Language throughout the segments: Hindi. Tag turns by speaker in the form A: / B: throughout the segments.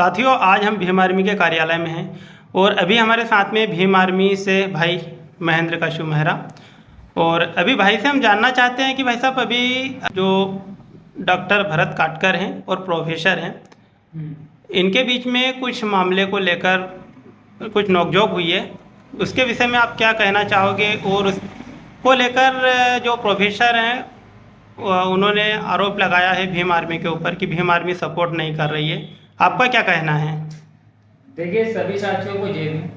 A: साथियों, आज हम भीम आर्मी के कार्यालय में हैं और अभी हमारे साथ में भीम आर्मी से भाई महेंद्र कशु मेहरा। और अभी भाई से हम जानना चाहते हैं कि भाई साहब, अभी जो डॉक्टर भरत काटकर हैं और प्रोफेसर हैं, इनके बीच में कुछ मामले को लेकर कुछ नोकझोंक हुई है, उसके विषय में आप क्या कहना चाहोगे? और उसको लेकर जो प्रोफेसर हैं उन्होंने आरोप लगाया है भीम आर्मी के ऊपर कि भीम आर्मी सपोर्ट नहीं कर रही है, आपका क्या कहना है?
B: देखिए, सभी साथियों को जय भीम।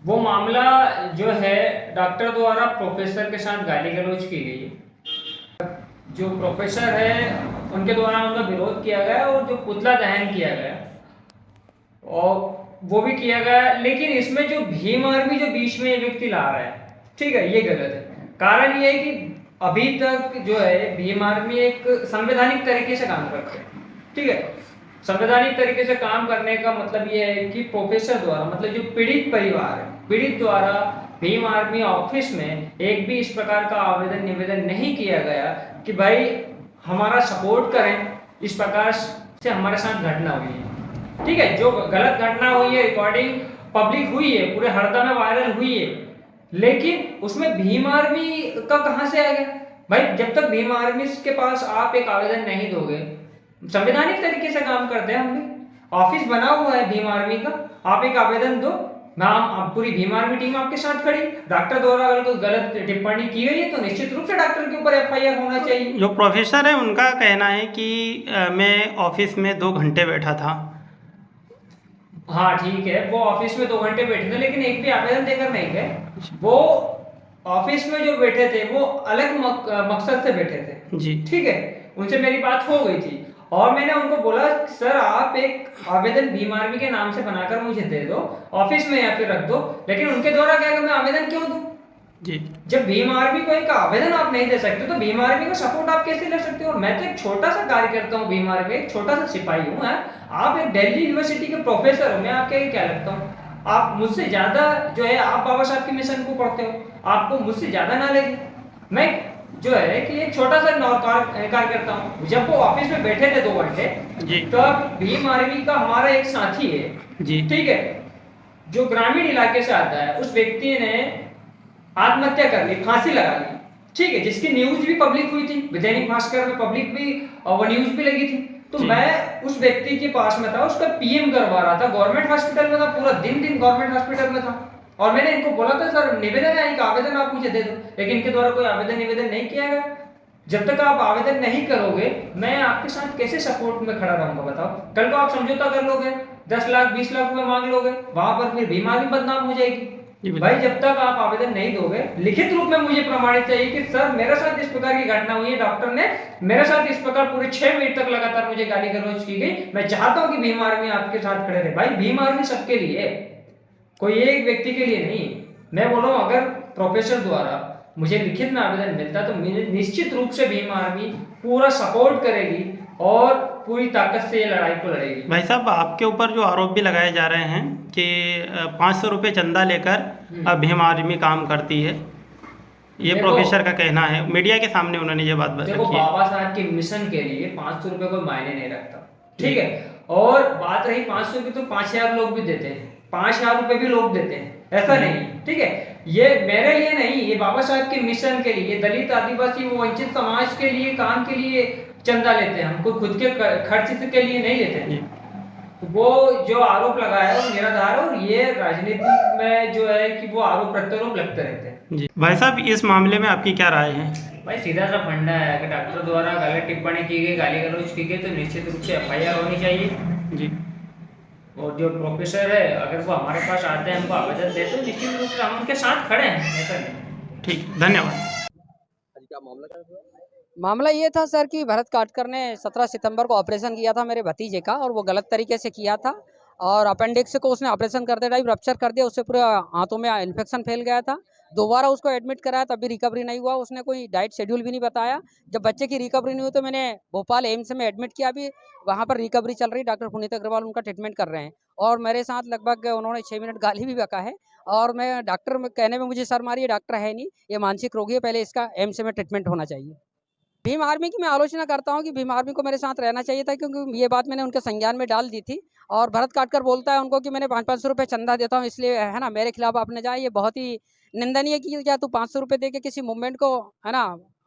B: वो मामला जो है डॉक्टर द्वारा प्रोफेसर के साथ गाली गलौज की गई है। जो प्रोफेसर है उनके द्वारा उनका विरोध किया गया और जो पुतला दहन किया गया और वो भी किया गया, लेकिन इसमें जो भीम आर्मी जो बीच में ये व्यक्ति ला रहा है, ठीक है, ये गलत है। कारण ये है कि अभी तक जो है भीम आर्मी एक संवैधानिक तरीके से काम करते हैं, ठीक है। संवैधानिक तरीके से काम करने का मतलब ये है कि प्रोफेसर द्वारा, मतलब जो पीड़ित परिवार है, पीड़ित द्वारा भीम आर्मी ऑफिस में एक भी इस प्रकार का आवेदन निवेदन नहीं किया गया कि भाई हमारा सपोर्ट करें, इस प्रकार से हमारे साथ घटना हुई है, ठीक है। जो गलत घटना हुई है, रिकॉर्डिंग पब्लिक हुई है, पूरे हरदा में वायरल हुई है, लेकिन उसमें भीम आर्मी का कहां से आ गया? भाई जब तक भीम आर्मी के पास आप एक आवेदन नहीं दोगे, संवैधानिक तरीके से काम करते हैं, हम भी ऑफिस बना हुआ है भीम आर्मी का, आप एक आवेदन दो, आप पूरी भीम आर्मी टीम आपके साथ खड़ी। डॉक्टर द्वारा अगर कोई गलत टिप्पणी की गई है तो निश्चित रूप से डॉक्टर के ऊपर एफआईआर होना चाहिए।
A: जो प्रोफेसर है उनका कहना है कि मैं ऑफिस में 2 घंटे बैठा था।
B: हाँ ठीक है, वो ऑफिस में 2 घंटे बैठे थे, लेकिन एक भी आवेदन देकर नहीं गए। वो ऑफिस में जो बैठे थे वो अलग मकसद से बैठे थे
A: जी,
B: ठीक है। उनसे मेरी बात हो गई थी और मैंने उनको बोला, सर आप एक आवेदन भीम आर्मी के नाम से बनाकर मुझे दे दो ऑफिस में या फिर रख दो, लेकिन उनके द्वारा क्या मैं आवेदन क्यों दूं?
A: जी,
B: जब भीम आर्मी को एक आवेदन आप नहीं दे सकते तो भीम आर्मी का सपोर्ट आप कैसे ले सकते हो? मैं तो एक छोटा सा कार्यकर्ता हूँ भीम आर्मी, एक छोटा सा सिपाही हूँ यार। आप एक दिल्ली यूनिवर्सिटी के प्रोफेसर हो, मैं आपके क्या लगता हूँ? आप मुझसे ज्यादा जो है, आप बाबा साहब की मिशन को पढ़ते हो, आपको मुझसे ज्यादा नॉलेज है। मैं जो है कि एक छोटा सा कार्यकर्ता हूँ। जब वो ऑफिस में बैठे थे 2 घंटे,
A: जी,
B: तो अब भीम आर्मी का हमारा एक साथी है,
A: जी,
B: ठीक है, जो ग्रामीण इलाके से आता है, उस व्यक्ति ने आत्महत्या कर ली, फांसी लगा ली, ठीक है, जिसकी न्यूज भी पब्लिक हुई थी, दैनिक भास्कर में पब्लिक भी और वो न्यूज भी लगी थी। तो मैं उस व्यक्ति के पास में था, उसका पीएम करवा रहा था, गवर्नमेंट हॉस्पिटल में था, पूरा दिन गवर्नमेंट हॉस्पिटल में था। और मैंने इनको बोला था, सर निवेदन है, एक आवेदन आप मुझे दे दो, लेकिन इनके द्वारा कोई आवेदन निवेदन नहीं किया गया। जब तक आप आवेदन नहीं करोगे, मैं आपके साथ कैसे सपोर्ट में खड़ा रहूंगा बताओ? कल को आप समझौता कर लोगे, 10 लाख 20 लाख रुपए मांग लोगे, वहां पर फिर भीम आर्मी बदनाम हो जाएगी। भाई जब तक आप आवेदन नहीं दोगे, लिखित रूप में मुझे प्रमाणित चाहिए कि सर मेरे साथ इस प्रकार की घटना हुई है, डॉक्टर ने मेरे साथ इस प्रकार पूरे 6 मिनट तक लगातार मुझे गाली गलौज की गई, मैं चाहता हूं कि भीम आर्मी आपके साथ खड़े रहे। भाई भीम आर्मी सबके लिए है, कोई एक व्यक्ति के लिए नहीं। मैं बोल रहा हूं, अगर प्रोफेसर द्वारा मुझे लिखित में आवेदन मिलता तो निश्चित रूप से भीम आर्मी पूरा सपोर्ट करेगी और पूरी ताकत से ये लड़ाई को लड़ेगी।
A: भाई साहब, आपके ऊपर जो आरोप भी लगाए जा रहे हैं कि 500 रुपये चंदा लेकर भीम आर्मी काम करती है, ये प्रोफेसर का कहना है, मीडिया के सामने उन्होंने ये बात
B: देखो,
A: रखी है।
B: बाबा साहब के मिशन के लिए 500 रुपए कोई मायने नहीं रखता, ठीक है। और बात रही 500 की, तो 5000 लोग भी देते हैं, 5000 रुपए भी लोग देते हैं, ऐसा नहीं, ठीक है। ये मेरे लिए नहीं, ये बाबा साहब के मिशन के लिए, दलित आदिवासी वंचित समाज के लिए, काम के लिए चंदा लेते हैं, हमको खुद के खर्च के लिए नहीं लेते हैं। तो वो जो आरोप लगाया है वो निराधार है, और ये राजनीति में जो है कि वो आरोप प्रत्यारोप लगते रहते हैं।
A: जी भाई साहब, इस मामले में आपकी क्या राय है?
B: भाई सीधा सा फंडा है कि डॉक्टर द्वारा गलत टिप्पणी की गई, गाली गलौज की गई, तो निश्चित रूप से एफआईआर होनी चाहिए। जी। और जो प्रोफेसर है, अगर वो हमारे पास आते हैं, हमको आवेदन देते तो निश्चित रूप से हम उनके साथ खड़े हैं, ऐसा नहीं।
A: ठीक, धन्यवाद।
C: मामला ये था सर कि भरत काटकर ने 17 सितंबर को ऑपरेशन किया था मेरे भतीजे का, और वो गलत तरीके से किया था, और अपेंडिक्स को उसने ऑपरेशन करते टाइम रप्चर कर दिया, उससे पूरे हाथों में इन्फेक्शन फैल गया था। दोबारा उसको एडमिट कराया, तब भी रिकवरी नहीं हुआ, उसने कोई डाइट शेड्यूल भी नहीं बताया। जब बच्चे की रिकवरी नहीं हुई तो मैंने भोपाल एम्स में एडमिट किया, अभी वहाँ पर रिकवरी चल रही, डॉक्टर पुनीत अग्रवाल उनका ट्रीटमेंट कर रहे हैं, और मेरे साथ लगभग उन्होंने 6 मिनट गाली भी बका है। और मैं डॉक्टर में कहने में मुझे शर्म आ रही है, डॉक्टर है नहीं, ये मानसिक रोगी है, पहले इसका एम्स में ट्रीटमेंट होना चाहिए। भीम आर्मी की मैं आलोचना करता हूँ कि भीम आर्मी को मेरे साथ रहना चाहिए था, क्योंकि ये बात मैंने उनके संज्ञान में डाल दी थी। और भरत काटकर बोलता है उनको कि मैंने 500 रुपये चंदा देता हूँ, इसलिए है ना मेरे खिलाफ आपने जाए, ये बहुत ही निंदनीय कि क्या तू 500 रुपये दे के किसी मूवमेंट को है ना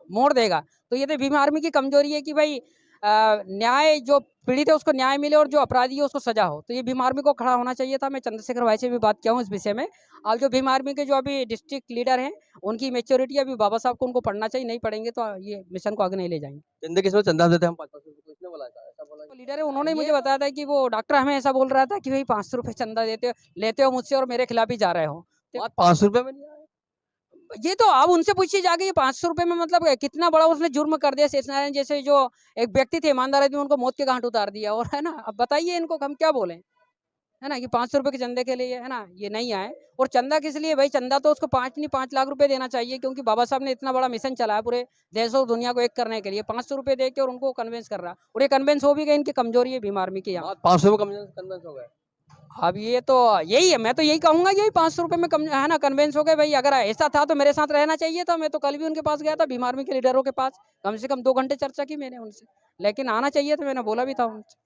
C: मोड़ देगा। तो ये तो भीम आर्मी की कमजोरी है कि भाई न्याय, जो पीड़ित है उसको न्याय मिले और जो अपराधी है उसको सजा हो। तो ये भीम आर्मी को खड़ा होना चाहिए था। मैं चंद्रशेखर भाई से भी बात किया हूँ इस विषय में। और जो भीम आर्मी के जो अभी डिस्ट्रिक्ट लीडर हैं, उनकी मेच्योरिटी अभी बाबा साहब को उनको पढ़ना चाहिए, नहीं पढ़ेंगे तो ये मिशन को आगे नहीं ले जाएंगे।
D: चंदे किसमें चंदा देते हैं हम 500 रुपये, किसने बोला था? ऐसा बोला
C: जो लीडर है उन्होंने मुझे बताया था कि वो डॉक्टर हमें ऐसा बोल रहा था कि भाई 500 रुपये चंदा लेते हो मुझसे और मेरे खिलाफ ही जा रहे हो।
D: बात 500 रुपये में नहीं आया।
C: ये तो अब उनसे पूछिए जाके, ये 500 रुपये में मतलब कितना बड़ा उसने जुर्म कर दिया। शेषनारायण जैसे जो एक व्यक्ति थे, ईमानदार आदमी, उनको मौत के घाट उतार दिया। और है ना, अब बताइए इनको हम क्या बोलें, है ना, कि 500 रुपये के चंदे के लिए है ना ये नहीं आए। और चंदा किस लिए भाई? चंदा तो उसको 5 लाख रुपए देना चाहिए, क्योंकि बाबा साहब ने इतना बड़ा मिशन चलाया पूरे देश और दुनिया को एक करने के लिए। 500 रुपये दे के और उनको कन्विंस कर रहा, और ये कन्विंस हो भी गए। इनकी कमजोरी है भीम आर्मी की यहाँ।
D: बात 500 में कन्विंस हो गए।
C: अब ये तो यही है, मैं तो यही कहूंगा, यही 500 रुपये में कम है ना कन्विंस हो गए भाई। अगर ऐसा था तो मेरे साथ रहना चाहिए था। मैं तो कल भी उनके पास गया था, भीम आर्मी के लीडरों के पास, कम से कम 2 घंटे चर्चा की मैंने उनसे, लेकिन आना चाहिए था, मैंने बोला भी था उनसे।